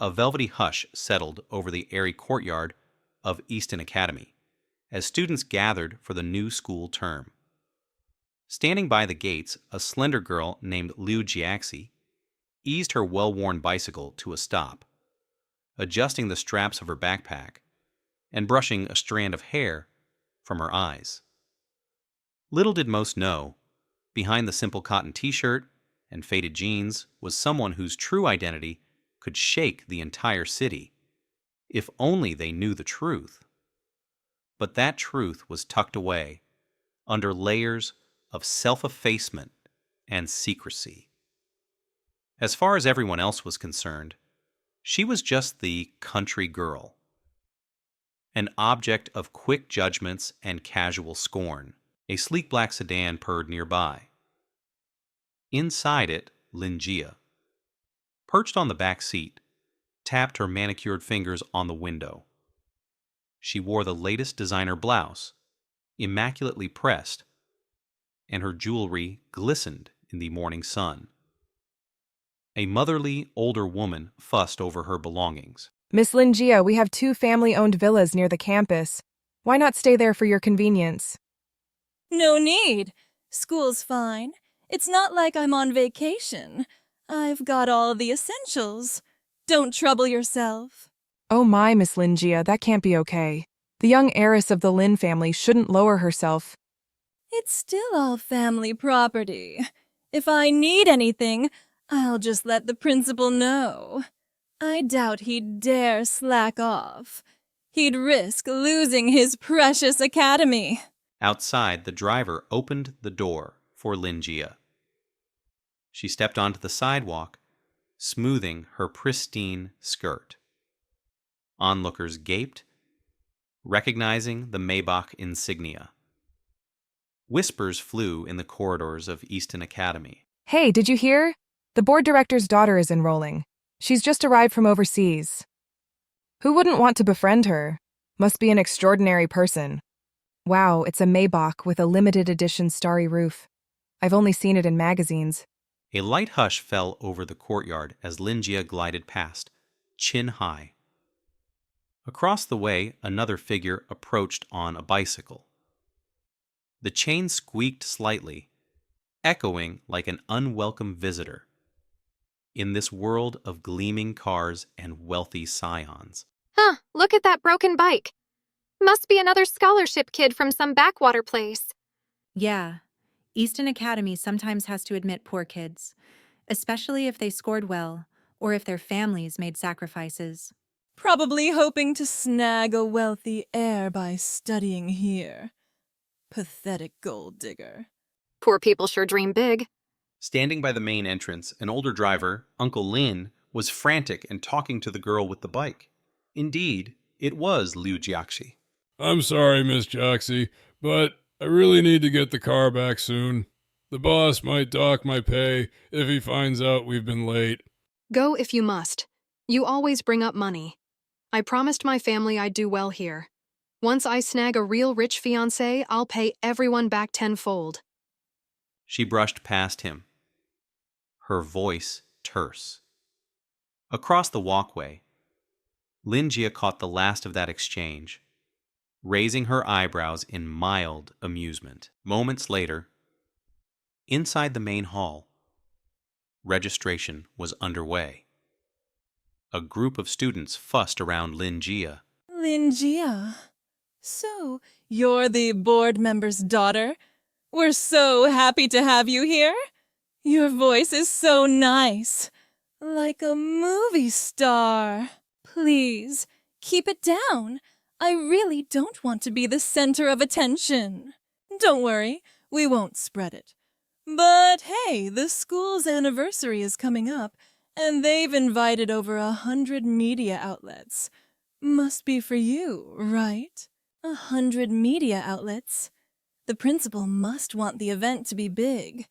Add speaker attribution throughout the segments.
Speaker 1: A velvety hush settled over the airy courtyard of Easton Academy as students gathered for the new school term. Standing by the gates, a slender girl named Liu Jiaxi eased her well-worn bicycle to a stop, adjusting the straps of her backpack and brushing a strand of hair from her eyes. Little did most know, behind the simple cotton t-shirt and faded jeans was someone whose true identity could shake the entire city, if only they knew the truth. But that truth was tucked away under layers of self-effacement and secrecy. As far as everyone else was concerned, she was just the country girl, an object of quick judgments and casual scorn. A sleek black sedan purred nearby. Inside it, Linjia, perched on the back seat, tapped her manicured fingers on the window. She wore the latest designer blouse, immaculately pressed, and her jewelry glistened in the morning sun. A motherly, older woman fussed over her belongings.
Speaker 2: Miss Linjia, we have 2 family-owned villas near the campus. Why not stay there for your convenience?
Speaker 3: No need. School's fine. It's not like I'm on vacation. I've got all the essentials. Don't trouble yourself.
Speaker 2: Oh my, Miss Linjia, that can't be okay. The young heiress of the Lin family shouldn't lower herself.
Speaker 3: It's still all family property. If I need anything, I'll just let the principal know. I doubt he'd dare slack off. He'd risk losing his precious academy.
Speaker 1: Outside, the driver opened the door for Linjia. She stepped onto the sidewalk, smoothing her pristine skirt. Onlookers gaped, recognizing the Maybach insignia. Whispers flew in the corridors of Easton Academy.
Speaker 2: Hey, did you hear? The board director's daughter is enrolling. She's just arrived from overseas. Who wouldn't want to befriend her? Must be an extraordinary person. Wow, it's a Maybach with a limited edition starry roof. I've only seen it in magazines.
Speaker 1: A light hush fell over the courtyard as Linjia glided past, chin high. Across the way, another figure approached on a bicycle. The chain squeaked slightly, echoing like an unwelcome visitor in this world of gleaming cars and wealthy scions.
Speaker 4: Huh, look at that broken bike. Must be another scholarship kid from some backwater place.
Speaker 5: Yeah, Easton Academy sometimes has to admit poor kids, especially if they scored well or if their families made sacrifices.
Speaker 3: Probably hoping to snag a wealthy heir by studying here. Pathetic gold digger.
Speaker 4: Poor people sure dream big.
Speaker 1: Standing by the main entrance, an older driver, Uncle Lin, was frantic and talking to the girl with the bike. Indeed, it was Liu Jiaxi.
Speaker 6: I'm sorry, Miss Joxy, but I really need to get the car back soon. The boss might dock my pay if he finds out we've been late.
Speaker 4: Go if you must. You always bring up money. I promised my family I'd do well here. Once I snag a real rich fiancé, I'll pay everyone back tenfold.
Speaker 1: She brushed past him, her voice terse. Across the walkway, Linjia caught the last of that exchange, raising her eyebrows in mild amusement. Moments later, inside the main hall, registration was underway. A group of students fussed around Linjia.
Speaker 3: Linjia. So, you're the board member's daughter? We're so happy to have you here. Your voice is so nice. Like a movie star. Please, keep it down. I really don't want to be the center of attention. Don't worry, we won't spread it. But hey, the school's anniversary is coming up, and they've invited over 100 media outlets. Must be for you, right? 100 media outlets. The principal must want the event to be big.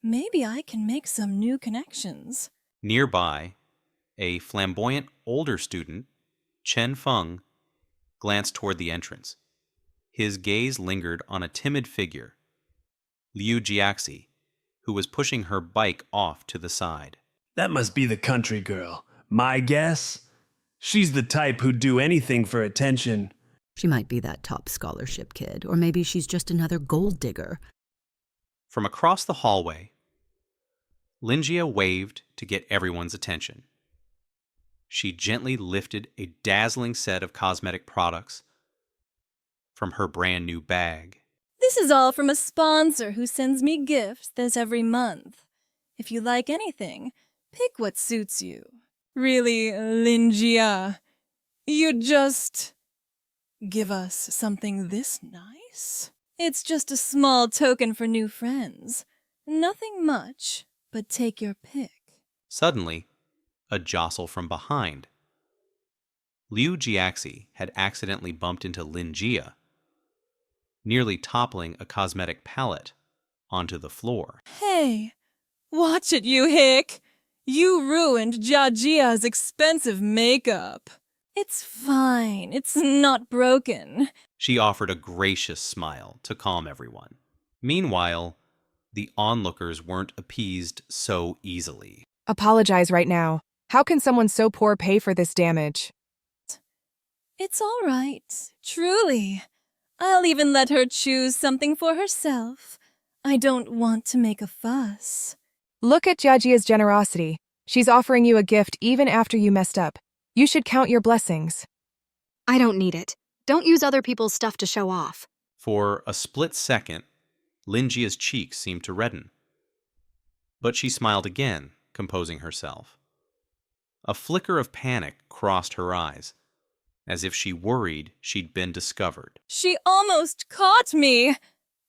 Speaker 3: Maybe I can make some new connections.
Speaker 1: Nearby, a flamboyant older student, Chen Feng, glanced toward the entrance. His gaze lingered on a timid figure, Liu Jiaxi, who was pushing her bike off to the side.
Speaker 7: That must be the country girl. My guess? She's the type who'd do anything for attention.
Speaker 8: She might be that top scholarship kid, or maybe she's just another gold digger.
Speaker 1: From across the hallway, Lingia waved to get everyone's attention. She gently lifted a dazzling set of cosmetic products from her brand new bag.
Speaker 3: This is all from a sponsor who sends me gifts this every month. If you like anything, pick what suits you. Really, Lingia, you'd just give us something this nice? It's just a small token for new friends. Nothing much, but take your pick.
Speaker 1: Suddenly, a jostle from behind. Liu Jiaxi had accidentally bumped into Lingia, nearly toppling a cosmetic palette onto the floor.
Speaker 3: Hey, watch it, you hick! You ruined Jiajia's expensive makeup. It's fine. It's not broken.
Speaker 1: She offered a gracious smile to calm everyone. Meanwhile, the onlookers weren't appeased so easily.
Speaker 2: Apologize right now. How can someone so poor pay for this damage?
Speaker 3: It's all right. Truly. I'll even let her choose something for herself. I don't want to make a fuss.
Speaker 2: Look at Jiajia's generosity. She's offering you a gift even after you messed up. You should count your blessings.
Speaker 4: I don't need it. Don't use other people's stuff to show off.
Speaker 1: For a split second, Linjia's cheeks seemed to redden. But she smiled again, composing herself. A flicker of panic crossed her eyes, as if she worried she'd been discovered.
Speaker 3: She almost caught me.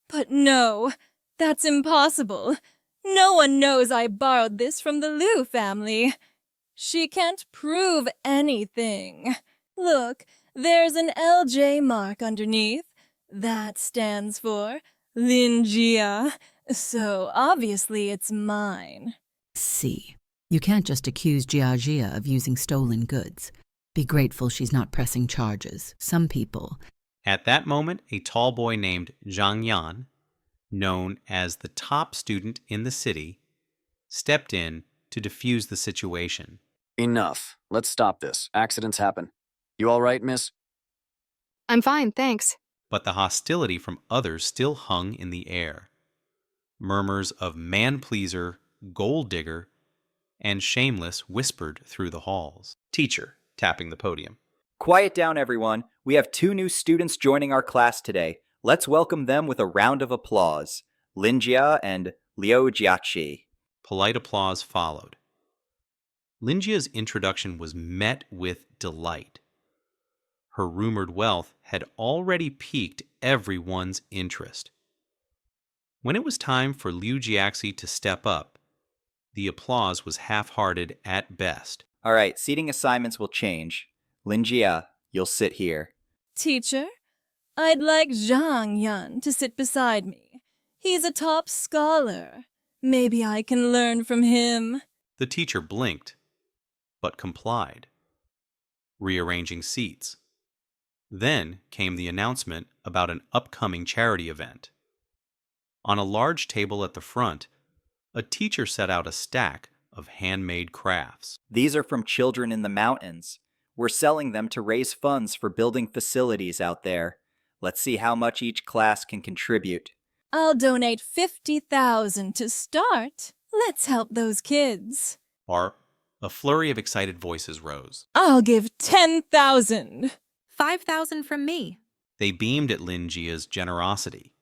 Speaker 3: But no, that's impossible. No one knows I borrowed this from the Liu family. She can't prove anything. Look, there's an LJ mark underneath. That stands for Lingia. So obviously it's mine.
Speaker 8: See, you can't just accuse Jiajia of using stolen goods. Be grateful she's not pressing charges. Some people...
Speaker 1: At that moment, a tall boy named Zhang Yan, known as the top student in the city, stepped in to defuse the situation.
Speaker 9: Enough. Let's stop this. Accidents happen. You all right, miss?
Speaker 4: I'm fine, thanks.
Speaker 1: But the hostility from others still hung in the air. Murmurs of man-pleaser, gold digger, and shameless whispered through the halls. Teacher, tapping the podium.
Speaker 10: Quiet down, everyone. We have 2 new students joining our class today. Let's welcome them with a round of applause. Linjia and Liu Jiaxi.
Speaker 1: Polite applause followed. Linjia's introduction was met with delight. Her rumored wealth had already piqued everyone's interest. When it was time for Liu Jiaxi to step up, the applause was half-hearted at best.
Speaker 10: All right, seating assignments will change. Linjia, you'll sit here.
Speaker 3: Teacher, I'd like Zhang Yan to sit beside me. He's a top scholar. Maybe I can learn from him.
Speaker 1: The teacher blinked, but complied, rearranging seats. Then came the announcement about an upcoming charity event. On a large table at the front, a teacher set out a stack of handmade crafts.
Speaker 10: These are from children in the mountains. We're selling them to raise funds for building facilities out there. Let's see how much each class can contribute.
Speaker 3: I'll donate 50,000 to start. Let's help those kids.
Speaker 1: A flurry of excited voices rose.
Speaker 3: I'll give 10,000.
Speaker 5: 5,000 from me.
Speaker 1: They beamed at Linjia's generosity,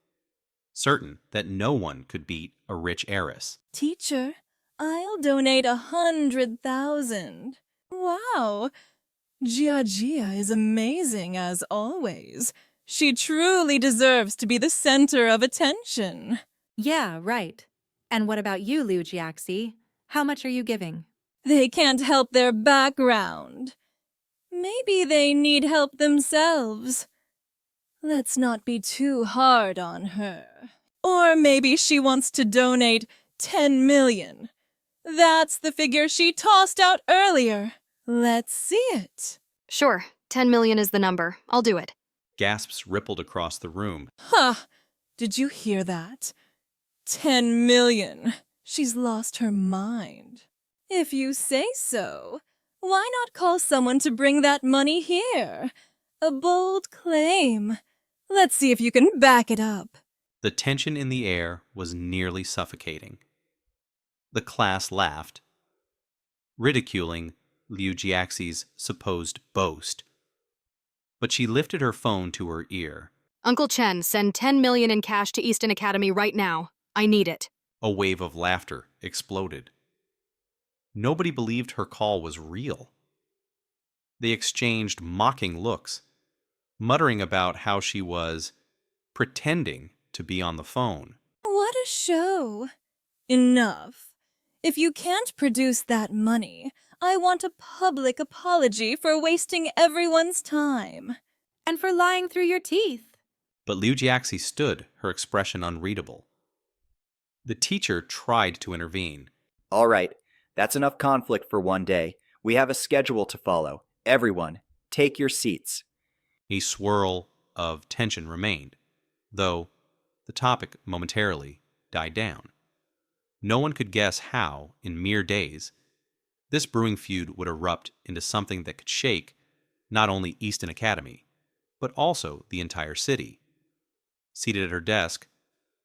Speaker 1: certain that no one could beat a rich heiress.
Speaker 3: Teacher, I'll donate 100,000. Wow, Jiajia is amazing as always. She truly deserves to be the center of attention.
Speaker 5: Yeah, right. And what about you, Liu Jiaxi? How much are you giving?
Speaker 3: They can't help their background. Maybe they need help themselves. Let's not be too hard on her. Or maybe she wants to donate 10 million. That's the figure she tossed out earlier. Let's see it.
Speaker 4: Sure, 10 million is the number. I'll do it.
Speaker 1: Gasps rippled across the room.
Speaker 3: Did you hear that? 10 million. She's lost her mind. If you say so, Why not call someone to bring that money here? A bold claim. Let's see if you can back it up.
Speaker 1: The tension in the air was nearly suffocating. The class laughed, ridiculing Liu Jiaxi's supposed boast. But she lifted her phone to her ear.
Speaker 4: Uncle Chen, send 10 million in cash to Easton Academy right now. I need it.
Speaker 1: A wave of laughter exploded. Nobody believed her call was real. They exchanged mocking looks, muttering about how she was pretending to be on the phone.
Speaker 3: What a show. Enough. If you can't produce that money, I want a public apology for wasting everyone's time.
Speaker 5: And for lying through your teeth.
Speaker 1: But Liu Jiaxi stood, her expression unreadable. The teacher tried to intervene.
Speaker 10: All right, that's enough conflict for one day. We have a schedule to follow. Everyone, take your seats.
Speaker 1: A swirl of tension remained, though the topic momentarily died down. No one could guess how, in mere days, this brewing feud would erupt into something that could shake not only Easton Academy, but also the entire city. Seated at her desk,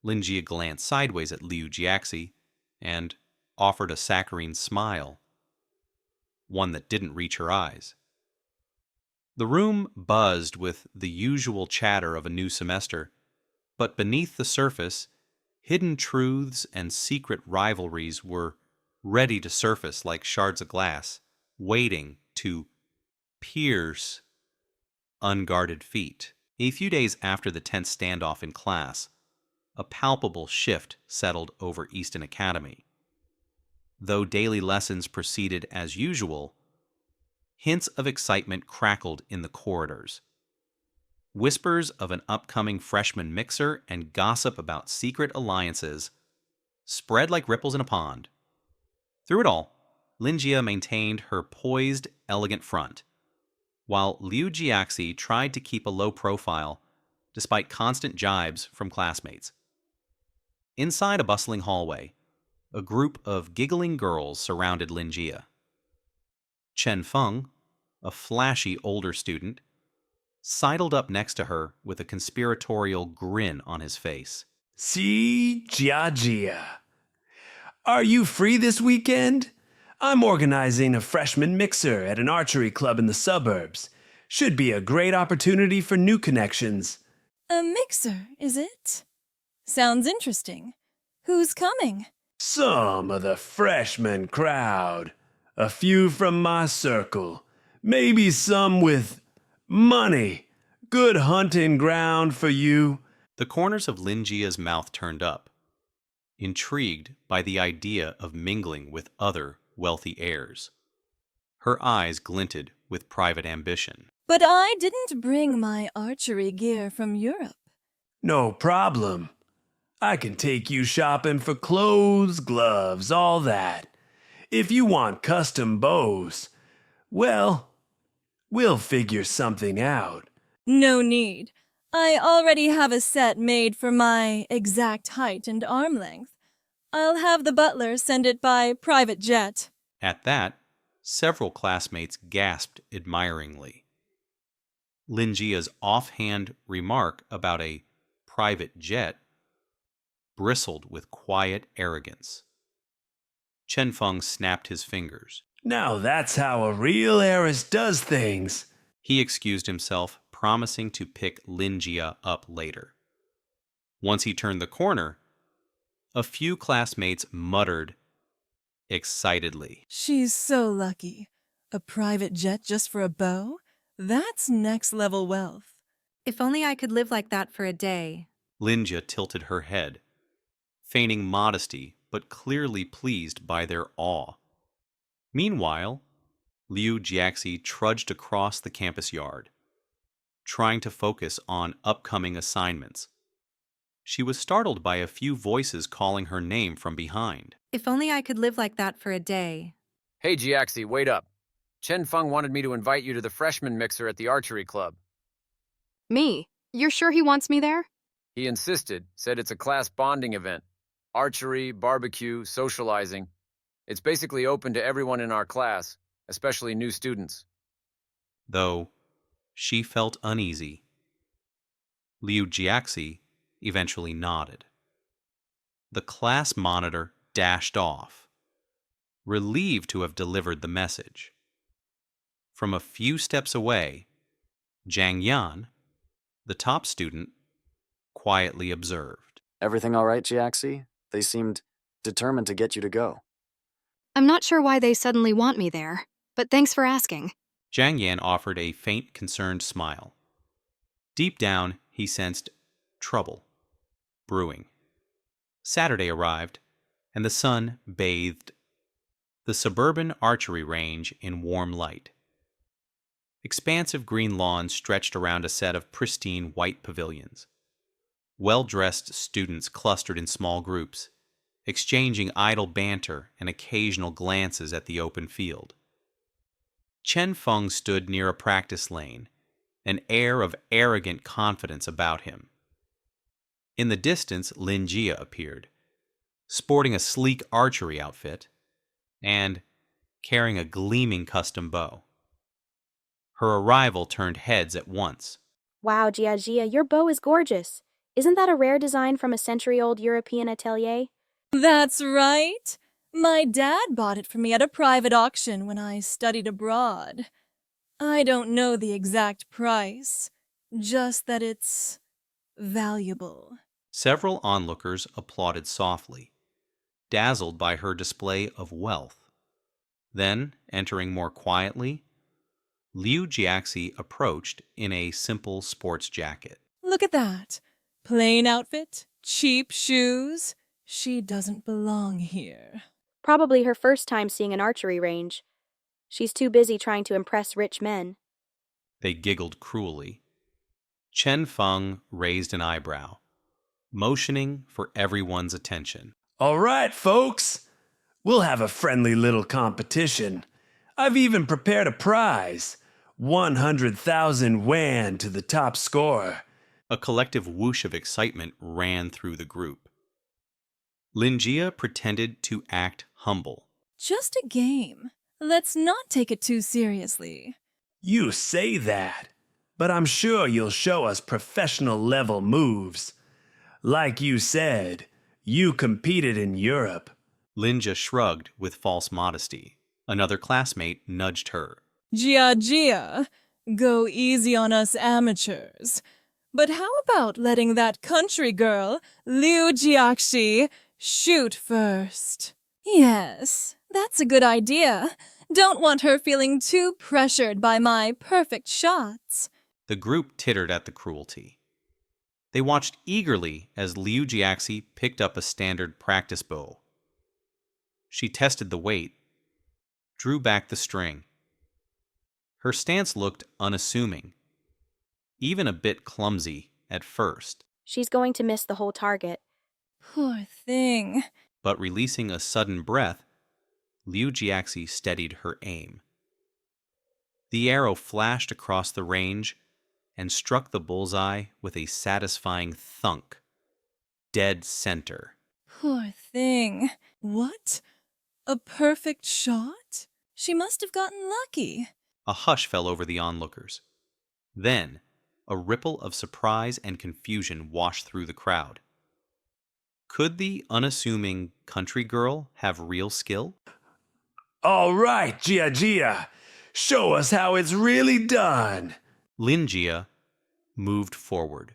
Speaker 1: Linjia glanced sideways at Liu Jiaxi and offered a saccharine smile, one that didn't reach her eyes. The room buzzed with the usual chatter of a new semester, but beneath the surface, hidden truths and secret rivalries were ready to surface like shards of glass, waiting to pierce unguarded feet. A few days after the tense standoff in class, a palpable shift settled over Easton Academy. Though daily lessons proceeded as usual, hints of excitement crackled in the corridors. Whispers of an upcoming freshman mixer and gossip about secret alliances spread like ripples in a pond. Through it all, Linjia maintained her poised, elegant front, while Liu Jiaxi tried to keep a low profile despite constant jibes from classmates. Inside a bustling hallway, a group of giggling girls surrounded Linjia. Chen Feng, a flashy older student, sidled up next to her with a conspiratorial grin on his face.
Speaker 7: See, Jiajia. Are you free this weekend? I'm organizing a freshman mixer at an archery club in the suburbs. Should be a great opportunity for new connections.
Speaker 3: A mixer, is it? Sounds interesting. Who's coming?
Speaker 7: Some of the freshman crowd. A few from my circle. Maybe some with money. Good hunting ground for you.
Speaker 1: The corners of Linjia's mouth turned up, intrigued by the idea of mingling with other wealthy heirs. Her eyes glinted with private ambition.
Speaker 3: But I didn't bring my archery gear from Europe.
Speaker 7: No problem. I can take you shopping for clothes, gloves, all that. If you want custom bows, well, we'll figure something out.
Speaker 3: No need. I already have a set made for my exact height and arm length. I'll have the butler send it by private jet.
Speaker 1: At that, several classmates gasped admiringly. Linjia's offhand remark about a private jet bristled with quiet arrogance. Chen Feng snapped his fingers.
Speaker 7: Now that's how a real heiress does things.
Speaker 1: He excused himself, promising to pick Linjia up later. Once he turned the corner, a few classmates muttered excitedly.
Speaker 3: She's so lucky. A private jet just for a beau? That's next-level wealth.
Speaker 5: If only I could live like that for a day.
Speaker 1: Linjia tilted her head, feigning modesty but clearly pleased by their awe. Meanwhile, Liu Jiaxi trudged across the campus yard, trying to focus on upcoming assignments. She was startled by a few voices calling her name from behind.
Speaker 5: If only I could live like that for a day.
Speaker 11: Hey, Jiaxi, wait up. Chen Feng wanted me to invite you to the freshman mixer at the archery club.
Speaker 4: Me? You're sure he wants me there?
Speaker 11: He insisted, said it's a class bonding event. Archery, barbecue, socializing. It's basically open to everyone in our class. especially new students.
Speaker 1: Though she felt uneasy. Liu Jiaxi eventually nodded. The class monitor dashed off, relieved to have delivered the message. From a few steps away, Zhang Yan, the top student, quietly observed.
Speaker 9: Everything all right, Jiaxi? They seemed determined to get you to go.
Speaker 4: I'm not sure why they suddenly want me there, but thanks for asking.
Speaker 1: Zhang Yan offered a faint, concerned smile. Deep down, he sensed trouble brewing. Saturday arrived, and the sun bathed the suburban archery range in warm light. Expansive green lawns stretched around a set of pristine white pavilions. Well-dressed students clustered in small groups, exchanging idle banter and occasional glances at the open field. Chen Feng stood near a practice lane, an air of arrogant confidence about him. In the distance, Lin Jia appeared, sporting a sleek archery outfit and carrying a gleaming custom bow. Her arrival turned heads at once.
Speaker 12: Wow, Jia, your bow is gorgeous. Isn't that a rare design from a century-old European atelier?
Speaker 3: That's right. My dad bought it for me at a private auction when I studied abroad. I don't know the exact price, just that it's valuable.
Speaker 1: Several onlookers applauded softly, dazzled by her display of wealth. Then, entering more quietly, Liu Jiaxi approached in a simple sports jacket.
Speaker 3: Look at that. Plain outfit, cheap shoes. She doesn't belong here.
Speaker 12: Probably her first time seeing an archery range. She's too busy trying to impress rich men.
Speaker 1: They giggled cruelly. Chen Feng raised an eyebrow, motioning for everyone's attention.
Speaker 7: All right, folks. We'll have a friendly little competition. I've even prepared a prize. 100,000 yuan to the top scorer.
Speaker 1: A collective whoosh of excitement ran through the group. Lin Jia pretended to act humble.
Speaker 3: Just a game. Let's not take it too seriously.
Speaker 7: You say that, but I'm sure you'll show us professional level moves. Like you said, you competed in Europe.
Speaker 1: Lin Jia shrugged with false modesty. Another classmate nudged her.
Speaker 3: Jia, go easy on us amateurs. But how about letting that country girl, Liu Jiaxi, shoot first? Yes, that's a good idea. Don't want her feeling too pressured by my perfect shots.
Speaker 1: The group tittered at the cruelty. They watched eagerly as Liu Jiaxi picked up a standard practice bow. She tested the weight, drew back the string. Her stance looked unassuming, even a bit clumsy at first.
Speaker 12: She's going to miss the whole target.
Speaker 3: Poor thing.
Speaker 1: But releasing a sudden breath, Liu Jiaxi steadied her aim. The arrow flashed across the range and struck the bullseye with a satisfying thunk, dead center.
Speaker 3: Poor thing. What? A perfect shot? She must have gotten lucky.
Speaker 1: A hush fell over the onlookers. Then, a ripple of surprise and confusion washed through the crowd. Could the unassuming country girl have real skill?
Speaker 7: All right, Jia, show us how it's really done.
Speaker 1: Lin Jia moved forward,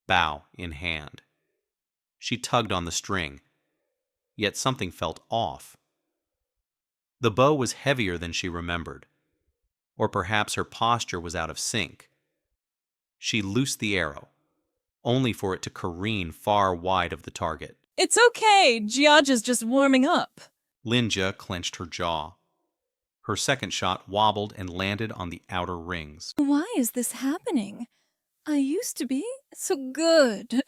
Speaker 1: bow in hand. She tugged on the string, yet something felt off. The bow was heavier than she remembered, or perhaps her posture was out of sync. She loosed the arrow, only for it to careen far wide of the target.
Speaker 3: It's okay, Jia's just warming up.
Speaker 1: Lin Jia clenched her jaw. Her second shot wobbled and landed on the outer rings.
Speaker 3: Why is this happening? I used to be so good.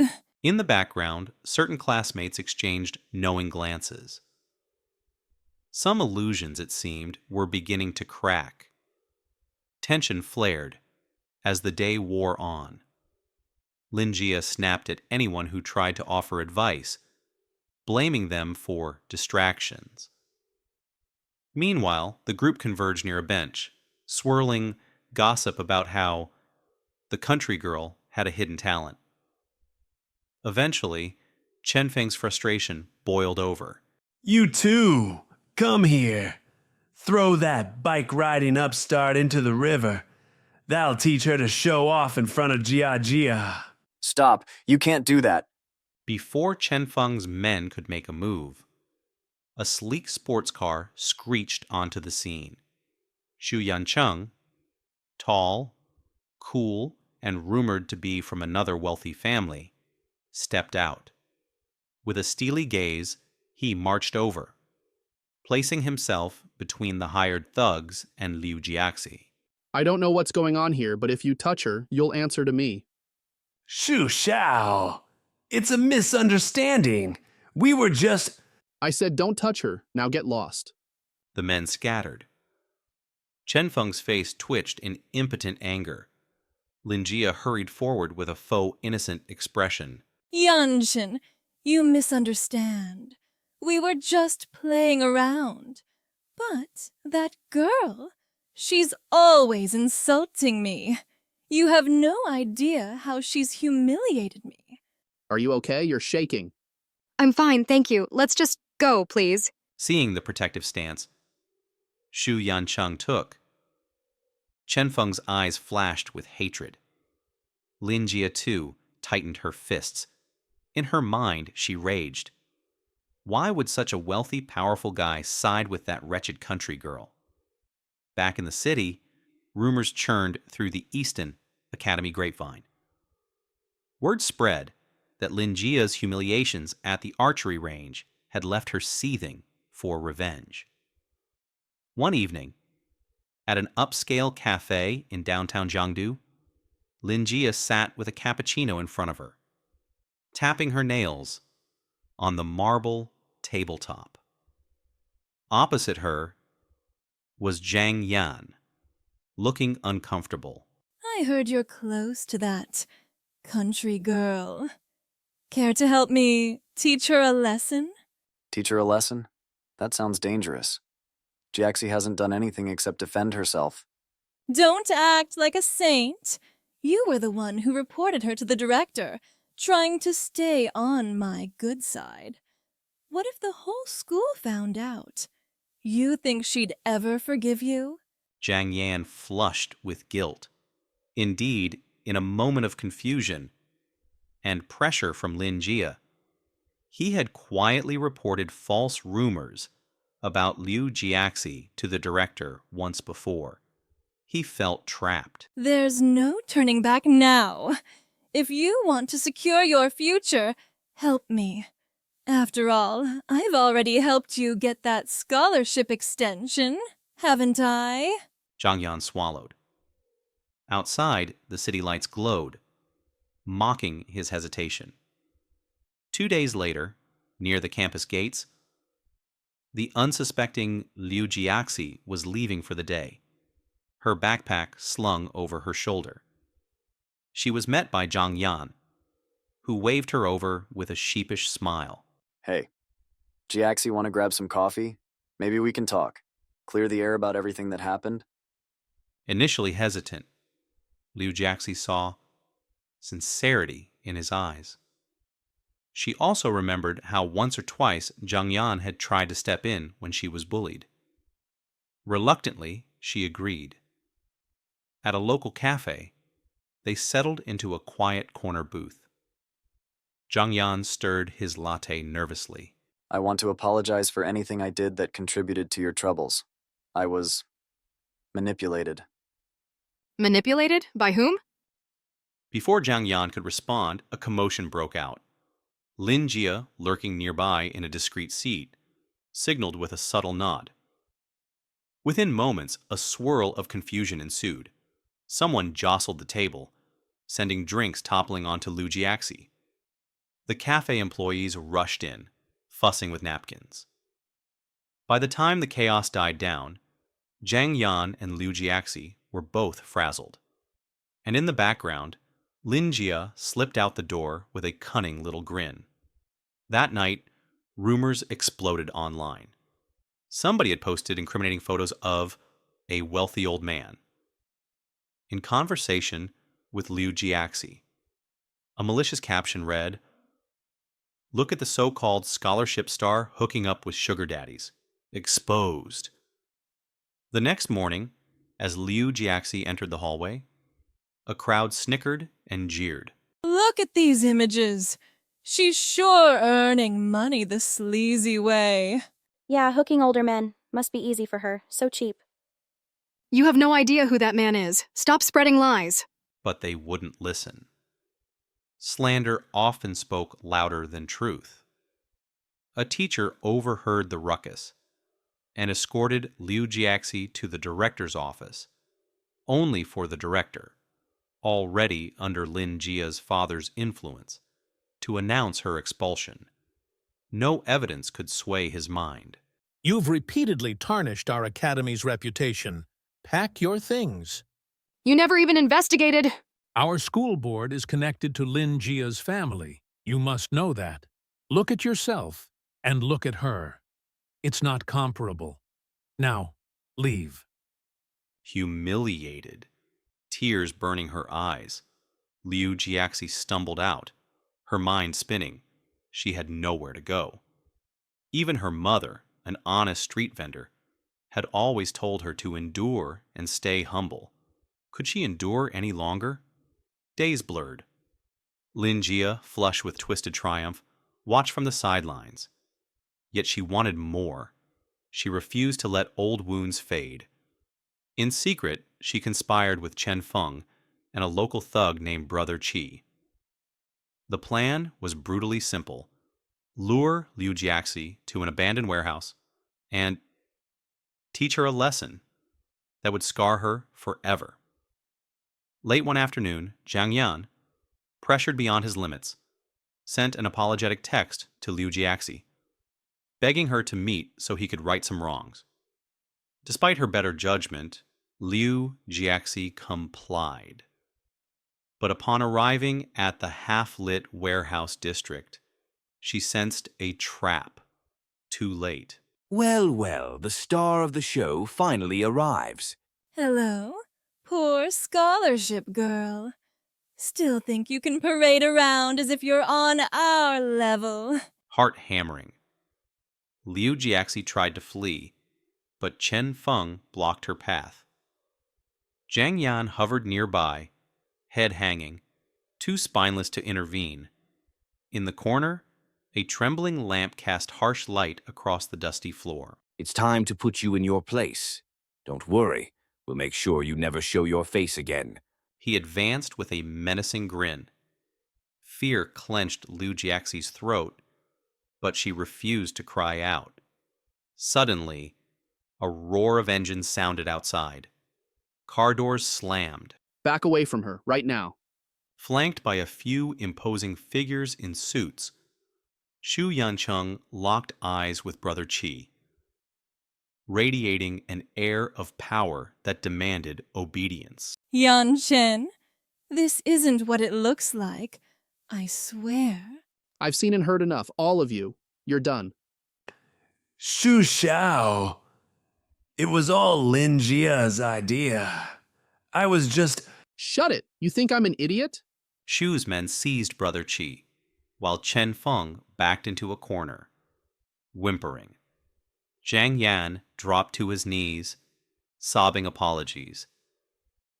Speaker 1: In the background, certain classmates exchanged knowing glances. Some illusions, it seemed, were beginning to crack. Tension flared as the day wore on. Lin Jia snapped at anyone who tried to offer advice, blaming them for distractions. Meanwhile, the group converged near a bench, swirling gossip about how the country girl had a hidden talent. Eventually, Chen Feng's frustration boiled over.
Speaker 7: You too! Come here! Throw that bike-riding upstart into the river. That'll teach her to show off in front of Jia.
Speaker 9: Stop. You can't do that.
Speaker 1: Before Chen Feng's men could make a move, a sleek sports car screeched onto the scene. Xu Yancheng, tall, cool, and rumored to be from another wealthy family, stepped out. With a steely gaze, he marched over, placing himself between the hired thugs and Liu Jiaxi.
Speaker 13: I don't know what's going on here, but if you touch her, you'll answer to me.
Speaker 7: Shu Shao! It's a misunderstanding. We were just...
Speaker 13: I said don't touch her. Now get lost.
Speaker 1: The men scattered. Chen Feng's face twitched in impotent anger. Lin Jia hurried forward with a faux innocent expression.
Speaker 3: Yanshin, you misunderstand. We were just playing around. But that girl, she's always insulting me. You have no idea how she's humiliated me.
Speaker 13: Are you okay? You're shaking.
Speaker 4: I'm fine, thank you. Let's just go, please.
Speaker 1: Seeing the protective stance Xu Yancheng took, Chen Feng's eyes flashed with hatred. Lin Jia, too, tightened her fists. In her mind, she raged. Why would such a wealthy, powerful guy side with that wretched country girl? Back in the city, rumors churned through the Easton Academy grapevine. Word spread that Lin Jia's humiliations at the archery range had left her seething for revenge. One evening, at an upscale cafe in downtown Jiangdu, Lin Jia sat with a cappuccino in front of her, tapping her nails on the marble tabletop. Opposite her was Zhang Yan, looking uncomfortable.
Speaker 3: I heard you're close to that country girl. Care to help me teach her a lesson?
Speaker 9: Teach her a lesson? That sounds dangerous. Jiaxi hasn't done anything except defend herself.
Speaker 3: Don't act like a saint. You were the one who reported her to the director, trying to stay on my good side. What if the whole school found out? You think she'd ever forgive you?
Speaker 1: Zhang Yan flushed with guilt. Indeed, in a moment of confusion and pressure from Lin Jia, he had quietly reported false rumors about Liu Jiaxi to the director once before. He felt trapped.
Speaker 3: There's no turning back now. If you want to secure your future, help me. After all, I've already helped you get that scholarship extension, haven't I?
Speaker 1: Zhang Yan swallowed. Outside, the city lights glowed, mocking his hesitation. 2 days later, near the campus gates, the unsuspecting Liu Jiaxi was leaving for the day, her backpack slung over her shoulder. She was met by Zhang Yan, who waved her over with a sheepish smile.
Speaker 9: Hey, Jiaxi want to grab some coffee? Maybe we can talk. Clear the air about everything that happened?
Speaker 1: Initially hesitant, Liu Jiaxi saw sincerity in his eyes. She also remembered how once or twice Zhang Yan had tried to step in when she was bullied. Reluctantly, she agreed. At a local cafe, they settled into a quiet corner booth. Zhang Yan stirred his latte nervously.
Speaker 9: I want to apologize for anything I did that contributed to your troubles. I was manipulated.
Speaker 4: Manipulated? By whom?
Speaker 1: Before Zhang Yan could respond, a commotion broke out. Lin Jia, lurking nearby in a discreet seat, signaled with a subtle nod. Within moments, a swirl of confusion ensued. Someone jostled the table, sending drinks toppling onto Liu Jiaxi. The cafe employees rushed in, fussing with napkins. By the time the chaos died down, Zhang Yan and Liu Jiaxi were both frazzled. And in the background, Lin Jia slipped out the door with a cunning little grin. That night, rumors exploded online. Somebody had posted incriminating photos of a wealthy old man. In conversation with Liu Jiaxi, a malicious caption read, "Look at the so-called scholarship star hooking up with sugar daddies. Exposed." The next morning, as Liu Jiaxi entered the hallway, a crowd snickered and jeered.
Speaker 3: Look at these images. She's sure earning money the sleazy way.
Speaker 12: Yeah, hooking older men. Must be easy for her. So cheap.
Speaker 4: You have no idea who that man is. Stop spreading lies.
Speaker 1: But they wouldn't listen. Slander often spoke louder than truth. A teacher overheard the ruckus and escorted Liu Jiaxi to the director's office, only for the director, already under Lin Jia's father's influence, to announce her expulsion. No evidence could sway his mind.
Speaker 14: You've repeatedly tarnished our academy's reputation. Pack your things.
Speaker 4: You never even investigated.
Speaker 14: Our school board is connected to Lin Jia's family. You must know that. Look at yourself and look at her. It's not comparable. Now, leave.
Speaker 1: Humiliated, tears burning her eyes, Liu Jiaxi stumbled out, her mind spinning. She had nowhere to go. Even her mother, an honest street vendor, had always told her to endure and stay humble. Could she endure any longer? Days blurred. Lin Jia, flush with twisted triumph, watched from the sidelines. Yet she wanted more. She refused to let old wounds fade. In secret, she conspired with Chen Feng and a local thug named Brother Qi. The plan was brutally simple. Lure Liu Jiaxi to an abandoned warehouse and teach her a lesson that would scar her forever. Late one afternoon, Jiang Yan, pressured beyond his limits, sent an apologetic text to Liu Jiaxi, begging her to meet so he could right some wrongs. Despite her better judgment, Liu Jiaxi complied. But upon arriving at the half-lit warehouse district, she sensed a trap. Too late.
Speaker 15: Well, well, the star of the show finally arrives.
Speaker 3: Hello, poor scholarship girl. Still think you can parade around as if you're on our level.
Speaker 1: Heart hammering. Liu Jiaxi tried to flee, but Chen Feng blocked her path. Jiang Yan hovered nearby, head hanging, too spineless to intervene. In the corner, a trembling lamp cast harsh light across the dusty floor.
Speaker 15: It's time to put you in your place. Don't worry, we'll make sure you never show your face again.
Speaker 1: He advanced with a menacing grin. Fear clenched Liu Jiaxi's throat, but she refused to cry out. Suddenly, a roar of engines sounded outside. Car doors slammed.
Speaker 13: Back away from her, right now.
Speaker 1: Flanked by a few imposing figures in suits, Xu Yancheng locked eyes with Brother Qi, radiating an air of power that demanded obedience.
Speaker 3: Yan Chen, this isn't what it looks like. I swear.
Speaker 13: I've seen and heard enough, all of you. You're done.
Speaker 7: Shu Xiao. It was all Lin Jia's idea. I was just...
Speaker 13: Shut it! You think I'm an idiot?
Speaker 1: Shu's men seized Brother Qi, while Chen Feng backed into a corner, whimpering. Jiang Yan dropped to his knees, sobbing apologies,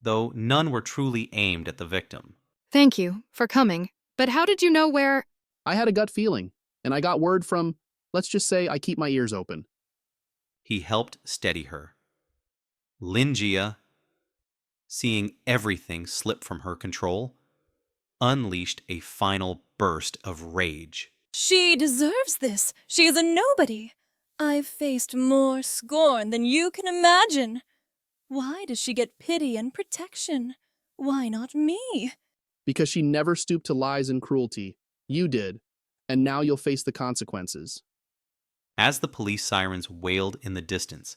Speaker 1: though none were truly aimed at the victim.
Speaker 4: Thank you for coming, but how did you know where...
Speaker 13: I had a gut feeling, and I got word from, let's just say I keep my ears open.
Speaker 1: He helped steady her. Lin Jia, seeing everything slip from her control, unleashed a final burst of rage.
Speaker 3: She deserves this. She is a nobody. I've faced more scorn than you can imagine. Why does she get pity and protection? Why not me?
Speaker 13: Because she never stooped to lies and cruelty. You did, and now you'll face the consequences.
Speaker 1: As the police sirens wailed in the distance,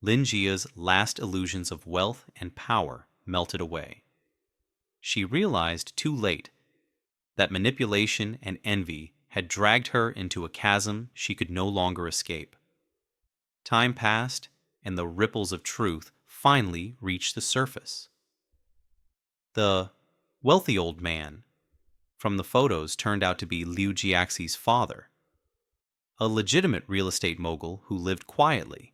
Speaker 1: Lin Jia's last illusions of wealth and power melted away. She realized too late that manipulation and envy had dragged her into a chasm she could no longer escape. Time passed, and the ripples of truth finally reached the surface. The wealthy old man from the photos turned out to be Liu Jiaxi's father, a legitimate real estate mogul who lived quietly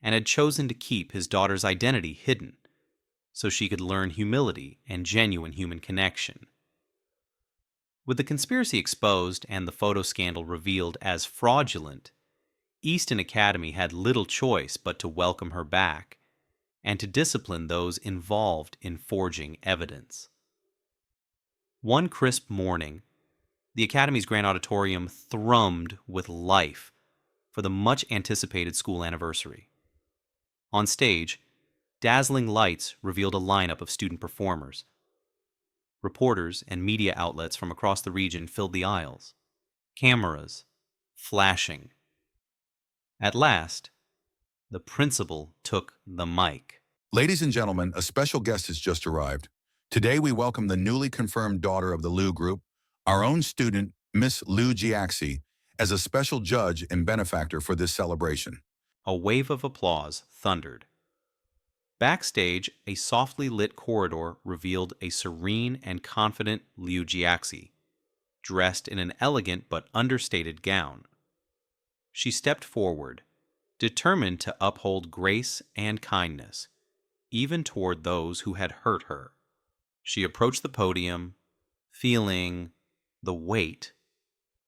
Speaker 1: and had chosen to keep his daughter's identity hidden so she could learn humility and genuine human connection. With the conspiracy exposed and the photo scandal revealed as fraudulent, Easton Academy had little choice but to welcome her back and to discipline those involved in forging evidence. One crisp morning, the Academy's Grand Auditorium thrummed with life for the much-anticipated school anniversary. On stage, dazzling lights revealed a lineup of student performers. Reporters and media outlets from across the region filled the aisles, cameras flashing. At last, the principal took the mic.
Speaker 16: Ladies and gentlemen, a special guest has just arrived. Today we welcome the newly confirmed daughter of the Liu Group, our own student, Miss Liu Jiaxi, as a special judge and benefactor for this celebration.
Speaker 1: A wave of applause thundered. Backstage, a softly lit corridor revealed a serene and confident Liu Jiaxi, dressed in an elegant but understated gown. She stepped forward, determined to uphold grace and kindness, even toward those who had hurt her. She approached the podium, feeling the weight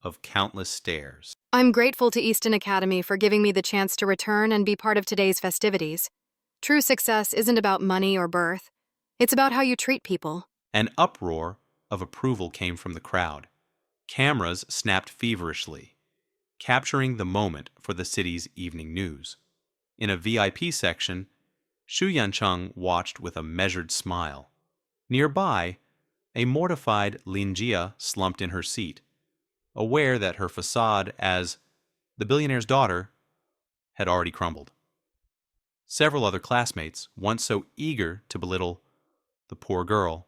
Speaker 1: of countless stares.
Speaker 4: I'm grateful to Easton Academy for giving me the chance to return and be part of today's festivities. True success isn't about money or birth. It's about how you treat people.
Speaker 1: An uproar of approval came from the crowd. Cameras snapped feverishly, capturing the moment for the city's evening news. In a VIP section, Xu Yancheng watched with a measured smile. Nearby, a mortified Lin Jia slumped in her seat, aware that her facade as the billionaire's daughter had already crumbled. Several other classmates, once so eager to belittle the poor girl,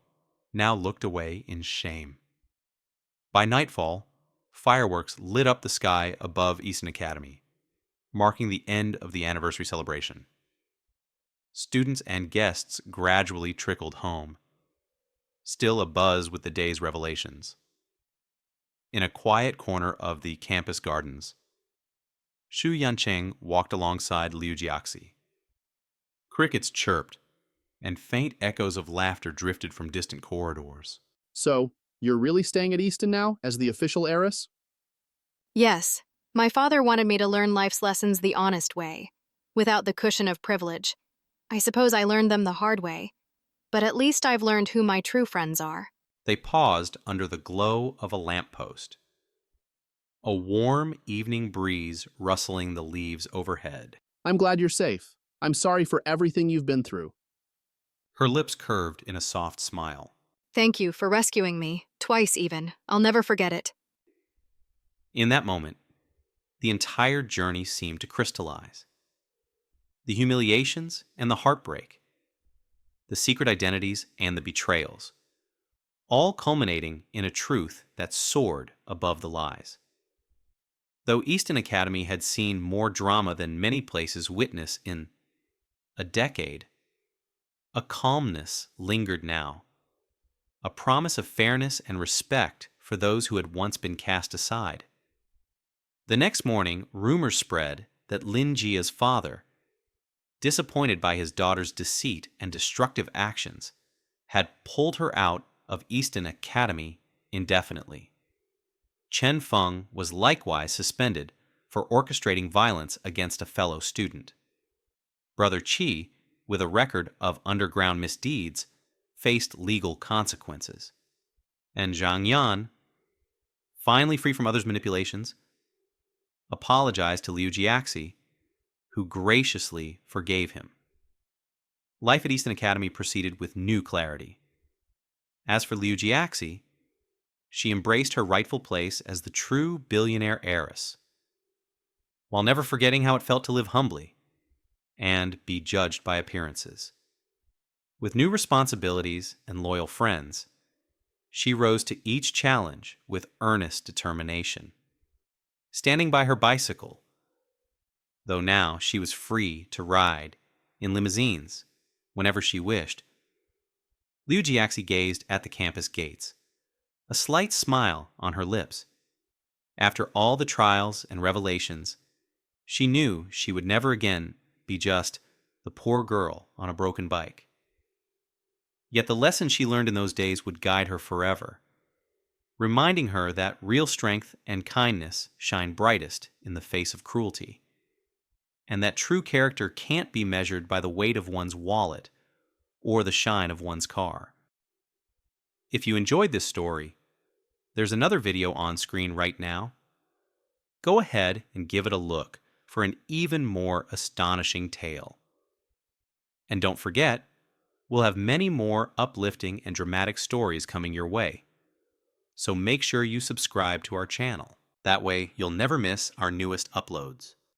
Speaker 1: now looked away in shame. By nightfall, fireworks lit up the sky above Easton Academy, marking the end of the anniversary celebration. Students and guests gradually trickled home, still abuzz with the day's revelations. In a quiet corner of the campus gardens, Xu Yancheng walked alongside Liu Jiaxi. Crickets chirped, and faint echoes of laughter drifted from distant corridors.
Speaker 13: So, you're really staying at Easton now, as the official heiress?
Speaker 4: Yes, my father wanted me to learn life's lessons the honest way, without the cushion of privilege. I suppose I learned them the hard way, but at least I've learned who my true friends are.
Speaker 1: They paused under the glow of a lamppost, a warm evening breeze rustling the leaves overhead.
Speaker 13: I'm glad you're safe. I'm sorry for everything you've been through.
Speaker 1: Her lips curved in a soft smile.
Speaker 4: Thank you for rescuing me, twice even. I'll never forget it.
Speaker 1: In that moment, the entire journey seemed to crystallize. The humiliations and the heartbreak, the secret identities and the betrayals, all culminating in a truth that soared above the lies. Though Easton Academy had seen more drama than many places witness in a decade, a calmness lingered now, a promise of fairness and respect for those who had once been cast aside. The next morning, rumors spread that Lin Jia's father, disappointed by his daughter's deceit and destructive actions, had pulled her out of Easton Academy indefinitely. Chen Feng was likewise suspended for orchestrating violence against a fellow student. Brother Qi, with a record of underground misdeeds, faced legal consequences. And Zhang Yan, finally free from others' manipulations, apologized to Liu Jiaxi, who graciously forgave him. Life at Easton Academy proceeded with new clarity. As for Liu Jiaxi, she embraced her rightful place as the true billionaire heiress, while never forgetting how it felt to live humbly and be judged by appearances. With new responsibilities and loyal friends, she rose to each challenge with earnest determination. Standing by her bicycle, though now she was free to ride in limousines whenever she wished. Liu Jiaxi gazed at the campus gates, a slight smile on her lips. After all the trials and revelations, she knew she would never again be just the poor girl on a broken bike. Yet the lesson she learned in those days would guide her forever, reminding her that real strength and kindness shine brightest in the face of cruelty, and that true character can't be measured by the weight of one's wallet or the shine of one's car. If you enjoyed this story, there's another video on screen right now. Go ahead and give it a look for an even more astonishing tale. And don't forget, we'll have many more uplifting and dramatic stories coming your way. So make sure you subscribe to our channel. That way, you'll never miss our newest uploads.